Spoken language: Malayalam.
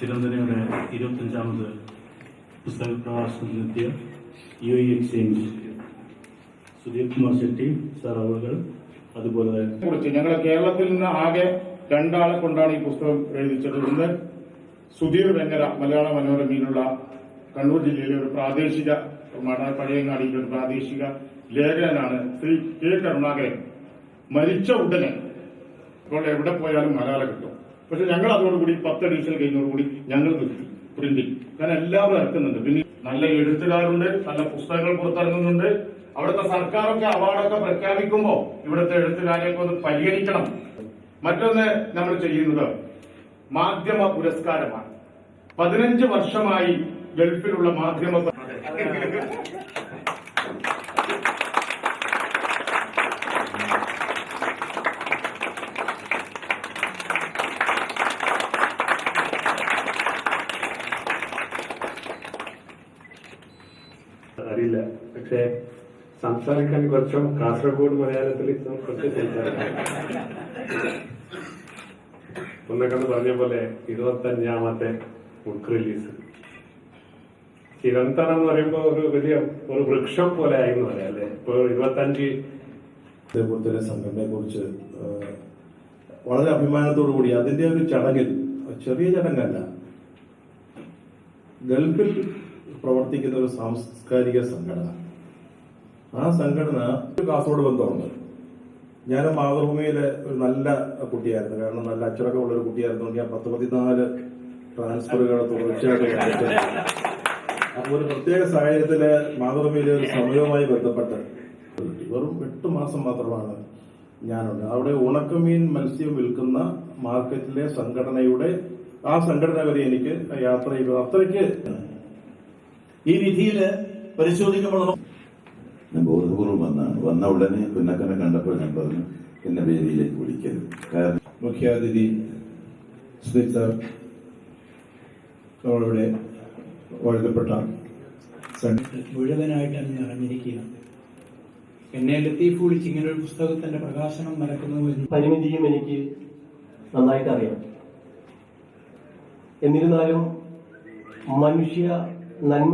ചിരന്തനയുടെ 25ാമത് പുസ്തക പ്രകാശനത്തിനെത്തിയ UAE exchange Sudheer Kumar Shetty sir അവകൾ, അതുപോലെ ഞങ്ങളുടെ കേരളത്തിൽ നിന്ന് ആകെ 2 ആളെ കൊണ്ടാണ് ഈ പുസ്തകം എഴുതിച്ചത്. ഒന്ന് സുധീർ വെങ്ങര, മലയാള മനോരമയിലുള്ള കണ്ണൂർ ജില്ലയിലെ ഒരു പ്രാദേശിക പഴയങ്ങാടിയിലെ ഒരു പ്രാദേശിക ലേഖകനാണ് ശ്രീ കെ കരുണാകരൻ. മരിച്ച ഉടനെ ഇപ്പോൾ എവിടെ പോയാലും മലയാളം കിട്ടും. പക്ഷെ ഞങ്ങൾ അതോടുകൂടി 10 എഡിഷൻ കഴിഞ്ഞതോടുകൂടി ഞങ്ങൾ നിർത്തി പ്രിന്റിങ്. കാരണം എല്ലാവരും ഇറക്കുന്നുണ്ട്. പിന്നെ നല്ല എഴുത്തുകാരുണ്ട്, നല്ല പുസ്തകങ്ങൾ പുറത്തിറങ്ങുന്നുണ്ട്. അവിടുത്തെ സർക്കാരൊക്കെ അവാർഡൊക്കെ പ്രഖ്യാപിക്കുമ്പോൾ ഇവിടുത്തെ എഴുത്തുകാരെയൊക്കെ ഒന്ന് പരിഗണിക്കണം. മറ്റൊന്ന് നമ്മൾ ചെയ്യുന്നത് മാധ്യമ പുരസ്കാരമാണ്. 15 വർഷമായി ഗൾഫിലുള്ള മാധ്യമ അറിയില്ല, പക്ഷേ സംസാരിക്കാൻ കുറച്ചും കാസർഗോഡ് മലയാളത്തിൽ കുറച്ച് സംസാരിക്കാം. ഒന്നൊക്കെ പറഞ്ഞ പോലെ 25ാമത്തെ ബുക്ക് റിലീസ്. ചിരന്തനം എന്ന് പറയുമ്പോൾ ഒരു വലിയ ഒരു വൃക്ഷം പോലെ ആയിരുന്നു പറയാം അല്ലെ. ഇപ്പൊ 25 അതേപോലെ തന്നെ സംഘടനയെ കുറിച്ച് വളരെ അഭിമാനത്തോടു കൂടി അതിന്റെ ഒരു ചടങ്ങിൽ, ചെറിയ ചടങ്ങല്ല, ഗൾഫിൽ പ്രവർത്തിക്കുന്ന ഒരു സാംസ്കാരിക സംഘടന, ആ സംഘടന കാസർഗോഡ് ബന്ധമുണ്ട്. ഞാൻ മാതൃഭൂമിയിലെ ഒരു നല്ല കുട്ടിയായിരുന്നു. കാരണം നല്ല അച്ചടക്കം ഉള്ളൊരു കുട്ടിയായിരുന്നു. ഞാൻ 14 ട്രാൻസ്ഫറുകൾ തുടർച്ചയായിട്ട് അപ്പോൾ ഒരു പ്രത്യേക സാഹചര്യത്തില് മാതൃഭൂമിയിലെ ഒരു സമയവുമായി ബന്ധപ്പെട്ട് വെറും 8 മാസം മാത്രമാണ് ഞാനുണ്ട്. അവിടെ ഉണക്കമീൻ മത്സ്യം വിൽക്കുന്ന മാർക്കറ്റിലെ സംഘടനയുടെ ആ സംഘടന വരെ എനിക്ക് യാത്ര ചെയ്തു. അത്രയ്ക്ക് ഈ വിധിയില് പരിശോധിക്കുമ്പോൾ ഞാൻ ബോധപൂർവം വന്ന ഉടനെ പിന്നക്കനെ കണ്ടപ്പോൾ ഞാൻ പറഞ്ഞു എന്നെ വേദിയിലേക്ക് വിളിക്കരുത്. കാരണം മുഖ്യാതിഥി സുധീർ സാർ, നമ്മളിവിടെ വാഴ്ത്തപ്പെട്ട മുഴുവനായിട്ട് നിറഞ്ഞിരിക്കുകയാണ്. എന്നെ ലത്തീഫ് വിളിച്ച് ഇങ്ങനൊരു പുസ്തകത്തിന്റെ പ്രകാശനം നടക്കുന്നു പരിമിതിയും എനിക്ക് നന്നായിട്ട് അറിയാം. എന്നിരുന്നാലും മനുഷ്യ നന്മ